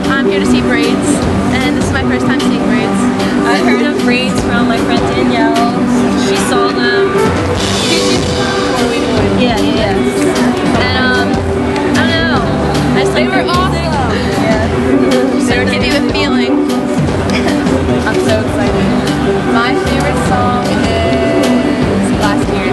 I'm here to see Braids, and this is my first time seeing Braids. I heard of Braids from my friend Danielle. She saw them. Yeah. And I don't know. They were awesome. Yeah. They were hit me with feeling. I'm so excited. My favorite song is Last Year.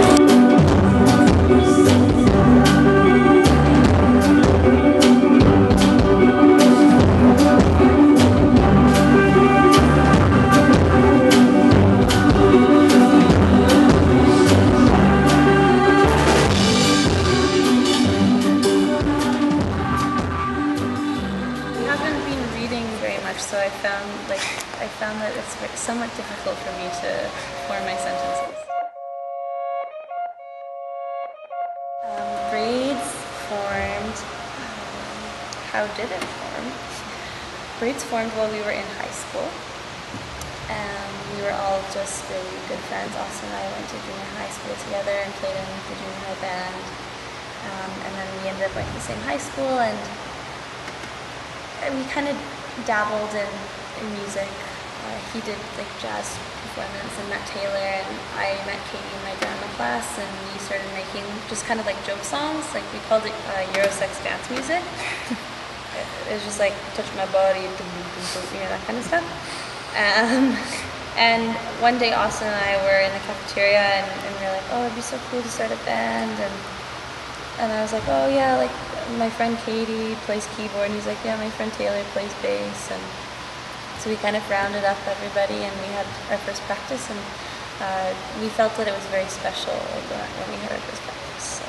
So I found that it's somewhat difficult for me to form my sentences. Braids formed. How did it form? Braids formed while we were in high school. We were all just really good friends. Austin and I went to junior high school together and played in the junior high band. And then we ended up going to the same high school, and we kind of dabbled in music. He did like jazz performance and met Taylor, and I met Katie in my drama class, and we started making just kind of like joke songs. Like we called it Eurosex dance music. It was just like touch my body, that kind of stuff. And one day Austin and I were in the cafeteria, and we were like, oh, it'd be so cool to start a band. And I was like, oh yeah, like my friend Katie plays keyboard, and he's like, yeah, my friend Taylor plays bass. And so we kind of rounded up everybody, and we had our first practice, and we felt that it was very special, like when we had our first practice. So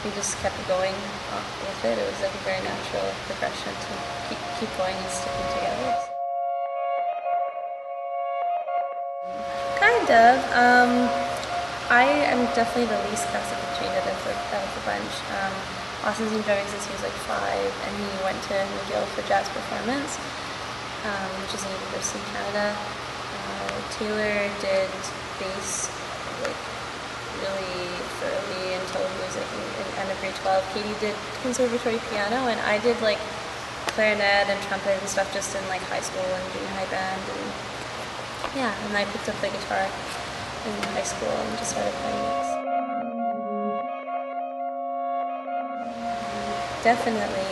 we just kept going with it. It was like a very natural progression to keep going and sticking together. Kind of. I am definitely the least classically trained out of the bunch. Austin's been drumming since he was like 5, and he went to McGill for jazz performance, which is a university in Canada. Taylor did bass like really thoroughly until he was like in end of grade 12. Katie did conservatory piano, and I did like clarinet and trumpet and stuff just in like high school and junior high band. And yeah, and I picked up the guitar in high school and just started playing it. Definitely.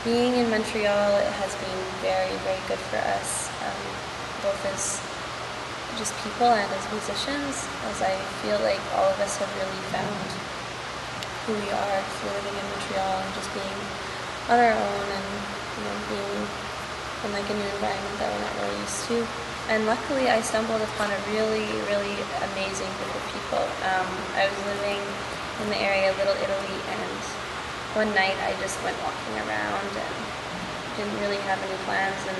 Being in Montreal, it has been very, very good for us, both as just people and as musicians, as I feel like all of us have really found who we are through living in Montreal and just being on our own, and being in like a new environment that we're not really used to. And luckily I stumbled upon a really, really amazing group of people. I was living in the area of Little Italy, and one night I just went walking around and didn't really have any plans, and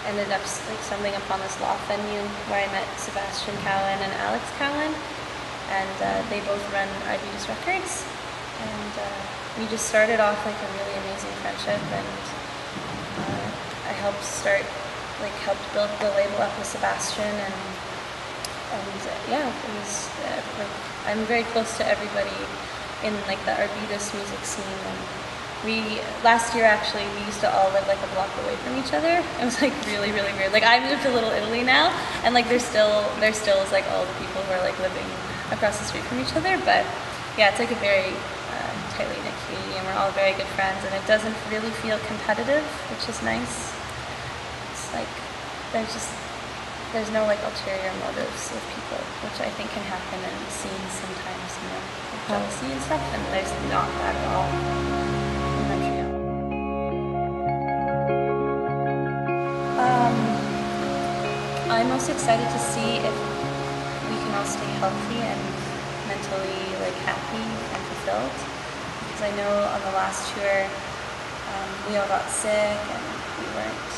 ended up like stumbling upon this loft venue where I met Sebastian Cowan and Alex Cowan, and they both run Arbutus Records, and we just started off like a really amazing friendship, and I helped build the label up with Sebastian, and yeah, it was like I'm very close to everybody in like the Arbutus music scene, and last year actually we used to all live like a block away from each other. It was like really, really weird. Like I moved to Little Italy now, and like there still is like all the people who are like living across the street from each other, but yeah, it's like a very tightly knit community, and we're all very good friends, and it doesn't really feel competitive, which is nice. It's like there's no like ulterior motives with people, which I think can happen in scenes sometimes, like jealousy and stuff, and there's not that at all in Montreal. I'm most excited to see if we can all stay healthy and mentally like happy and fulfilled, because I know on the last tour we all got sick, and we weren't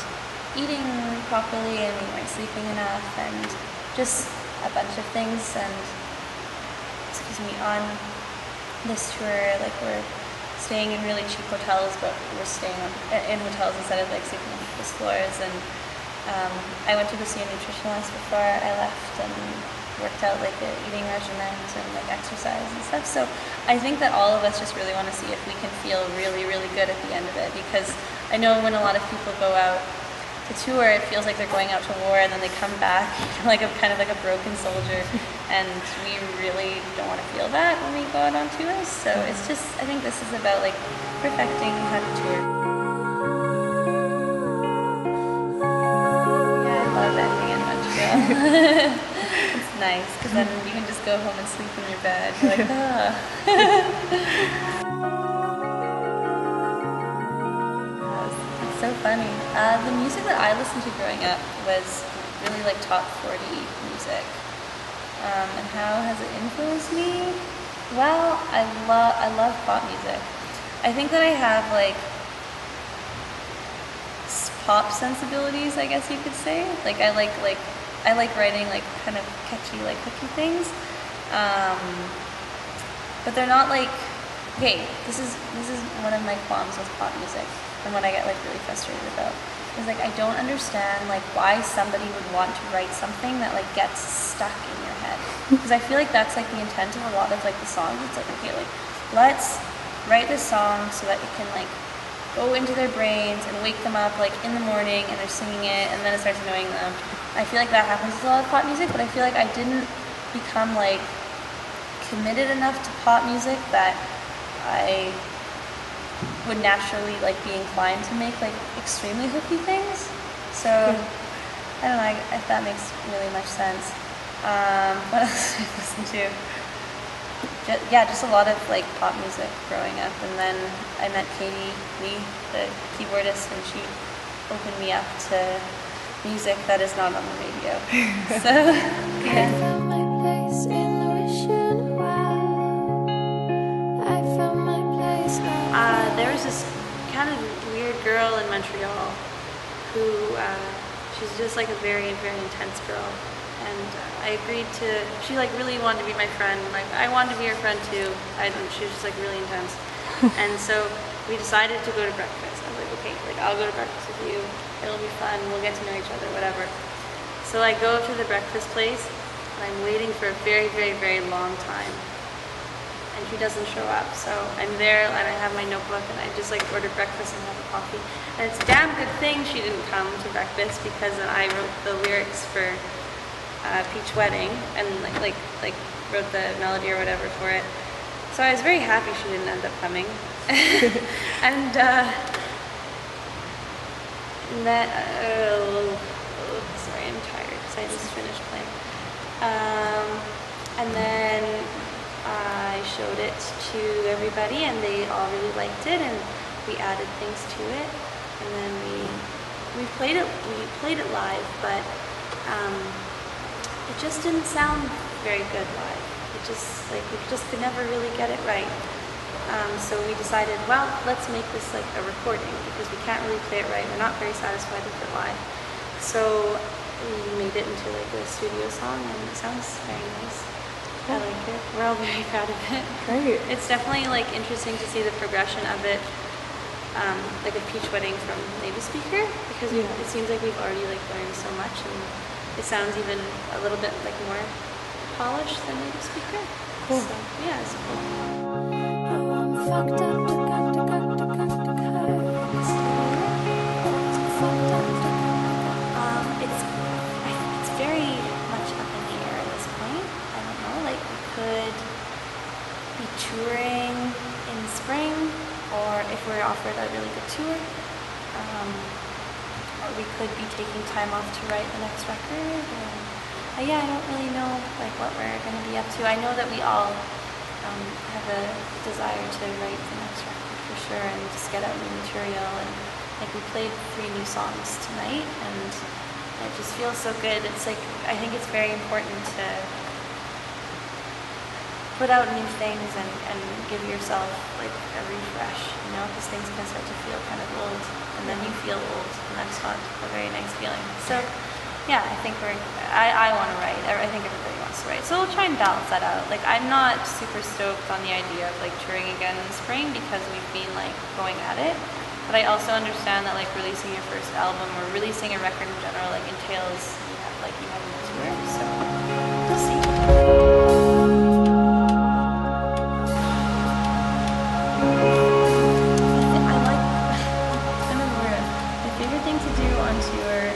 eating properly, and we weren't sleeping enough, and just a bunch of things. And on this tour, like we're staying in really cheap hotels, but we're staying in hotels instead of like sleeping on people's floors. And I went to go see a nutritionist before I left and worked out like an eating regimen and like exercise and stuff. So I think that all of us just really want to see if we can feel really, really good at the end of it, because I know when a lot of people go out to tour, it feels like they're going out to war and then they come back like a kind of like a broken soldier, and we really don't want to feel that when we go out on tours. So it's just, I think this is about like perfecting how to tour. Yeah, I love ending in Montreal. It's nice because then you can just go home and sleep in your bed. You're like, so funny. The music that I listened to growing up was really like top 40 music. And how has it influenced me? Well, I love pop music. I think that I have like pop sensibilities, I guess you could say. Like I like writing like kind of catchy like hooky things. But they're not like, okay, this is one of my qualms with pop music. And what I get like really frustrated about is like I don't understand like why somebody would want to write something that like gets stuck in your head, because I feel like that's like the intent of a lot of like the songs. It's like, okay, like let's write this song so that it can like go into their brains and wake them up like in the morning and they're singing it and then it starts annoying them. I feel like that happens with a lot of pop music, but I feel like I didn't become like committed enough to pop music that I would naturally like be inclined to make like extremely hooky things. So I don't know if that makes really much sense. What else did I listen to? Just a lot of like pop music growing up, and then I met Katie Lee, the keyboardist, and she opened me up to music that is not on the radio. So yeah. I found my place in the wishing well. I found my place now. There was this kind of weird girl in Montreal who, she's just like a very, very intense girl. And I agreed to, she like really wanted to be my friend. Like I wanted to be her friend too. She was just like really intense. And so we decided to go to breakfast. I was like, okay, like I'll go to breakfast with you. It'll be fun. We'll get to know each other, whatever. So I go to the breakfast place and I'm waiting for a very, very, very long time. And she doesn't show up. So I'm there and I have my notebook and I just like order breakfast and have a coffee. And it's a damn good thing she didn't come to breakfast, because then I wrote the lyrics for Peach Wedding and like wrote the melody or whatever for it. So I was very happy she didn't end up coming. And then, sorry, I'm tired because I just finished playing. And then I showed it to everybody and they all really liked it, and we added things to it, and then we played it live, but it just didn't sound very good live. It just like we just could never really get it right. So we decided, well, let's make this like a recording, because we can't really play it right. We're not very satisfied with it live. So we made it into like a studio song, and it sounds very nice. I like it. We're all very proud of it. Great. It's definitely like interesting to see the progression of it, like a Peach Wedding from native speaker, because it seems like we've already like learned so much, and it sounds even a little bit like more polished than native speaker. Cool. So, yeah, it's cool. Oh, I'm fucked up. It's very much up in the air at this point. I don't know, like we could be touring in spring, or if we're offered a really good tour, or we could be taking time off to write the next record. Yeah, I don't really know like what we're going to be up to. I know that we all have a desire to write the next record for sure, and just get out new material. And like we played 3 new songs tonight, and it just feels so good. It's like, I think it's very important to put out new things and give yourself like a refresh, you know, because things can start to feel kind of old, and then you feel old, and that's not a very nice feeling. So yeah, I think I want to write. I think everybody wants else, right? So we'll try and balance that out. Like, I'm not super stoked on the idea of like touring again in the spring because we've been like going at it. But I also understand that like releasing your first album or releasing a record in general like entails you having a tour. So we'll see. My favorite thing to do on tour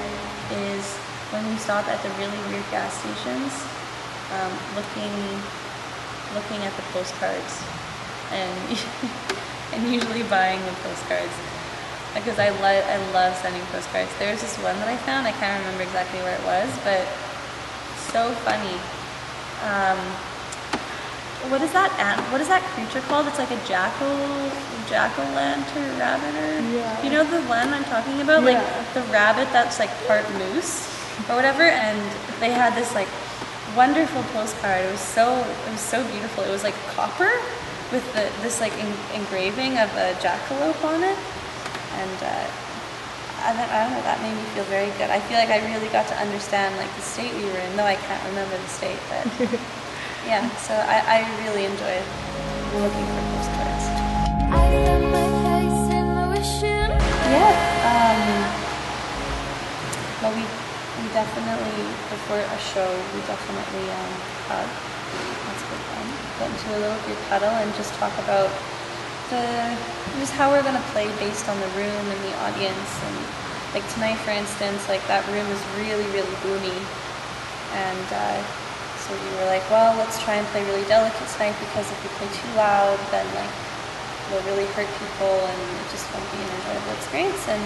is when we stop at the really weird gas stations, looking at the postcards and and usually buying the postcards because I love sending postcards. There was this one that I found, I can't remember exactly where it was, but so funny. What is that creature called? It's like a jack-o'-lantern rabbiter. Yeah. You know the one I'm talking about? Yeah. Like the rabbit that's like part moose or whatever, and they had this like wonderful postcard. It was so beautiful. It was like copper with this like engraving of a jackalope on it, and I don't know, that made me feel very good. I feel like I really got to understand like the state we were in, though I can't remember the state, but yeah, so I really enjoyed looking for postcards. Well, we definitely, before a show, we definitely hug. That's good fun. Get into a little group huddle and just talk about just how we're gonna play based on the room and the audience. And like tonight, for instance, like that room is really, really boomy, and so we were like, well, let's try and play really delicate tonight because if we play too loud, then like we'll really hurt people and it just won't be an enjoyable experience. And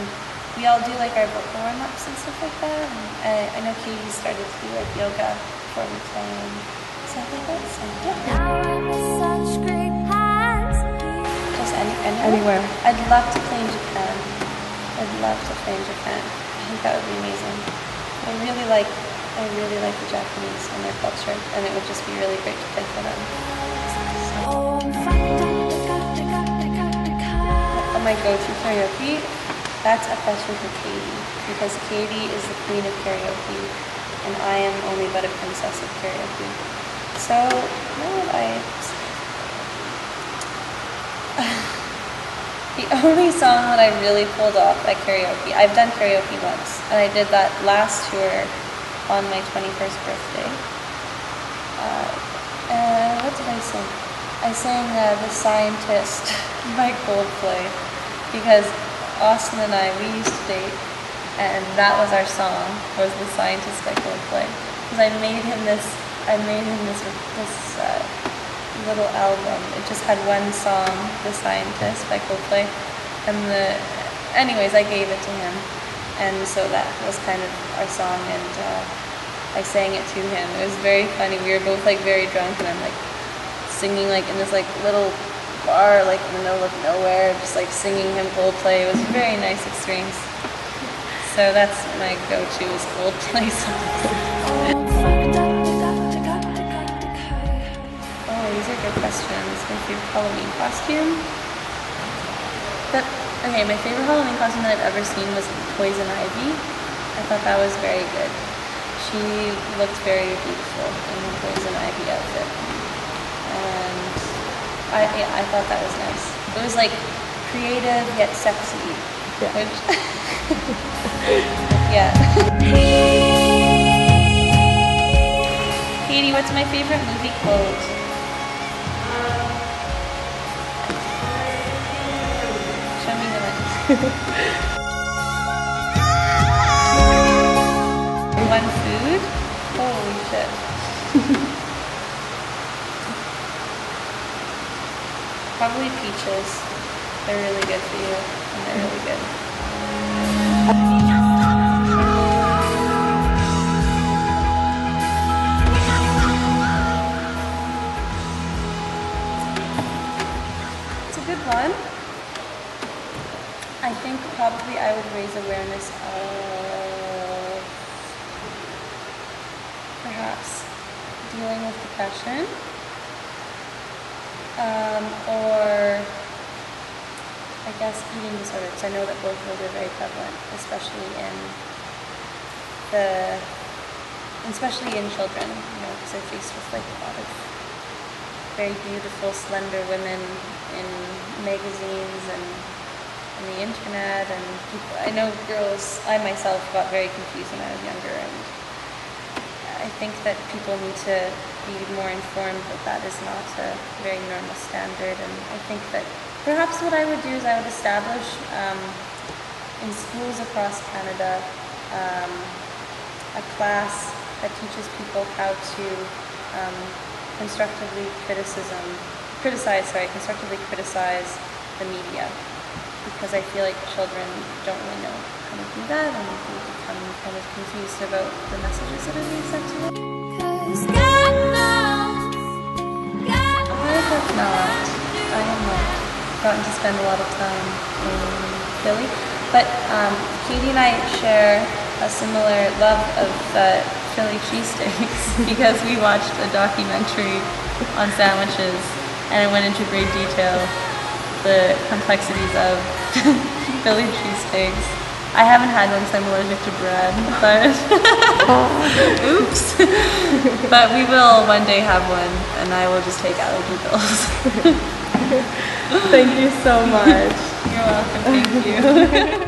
we all do like our vocal warm-ups and stuff like that. And I know Katie started to do like yoga before we play and stuff like that. So yeah. Just anywhere. I'd love to play in Japan. I think that would be amazing. I really like the Japanese and their culture, and it would just be really great to play for them. My go-to karaoke, that's a question for Katie, because Katie is the queen of karaoke, and I am only but a princess of karaoke. So, the only song that I really pulled off at karaoke, I've done karaoke once, and I did that last tour on my 21st birthday. What did I sing? I sang The Scientist by Coldplay, because Austin and I, we used to date, and that was our song, was The Scientist by Coldplay. Because I made him this little album. It just had one song, The Scientist by Coldplay, and anyways, I gave it to him, and so that was kind of our song, and I sang it to him. It was very funny. We were both like very drunk, and I'm like singing like in this like little bar, like in the middle of nowhere, just like singing him Coldplay. It was a very nice experience. So that's my go-to is Coldplay songs. Oh, these are good questions. My favorite Halloween costume? Okay, my favorite Halloween costume that I've ever seen was Poison Ivy. I thought that was very good. She looked very beautiful in her Poison Ivy outfit. And I thought that was nice. It was like creative yet sexy. Yeah. Which, yeah. Katie, what's my favorite movie quote? Show me the lens. One food? Holy shit. Probably peaches. They're really good for you, and they're really good. It's a good one. I think probably I would raise awareness of perhaps dealing with depression. Or I guess eating disorder, because I know that both of those are very prevalent, especially in the especially in children, because I'm faced with like a lot of very beautiful, slender women in magazines and on the internet, and people, I know girls, I myself got very confused when I was younger, and I think that people need to be more informed that that is not a very normal standard, and I think that perhaps what I would do is I would establish in schools across Canada a class that teaches people how to constructively criticize the media, because I feel like children don't really know how to do that, and they become kind of confused about the messages that are being sent to them. 'Cause God knows, God I have not. I have not gotten to spend a lot of time in Philly, but Katie and I share a similar love of Philly cheesesteaks because we watched a documentary on sandwiches, and it went into great detail the complexities of Philly cheesesteaks. I haven't had one because I'm allergic to bread, but oops. But we will one day have one, and I will just take allergy pills. Thank you so much. You're welcome. Thank you.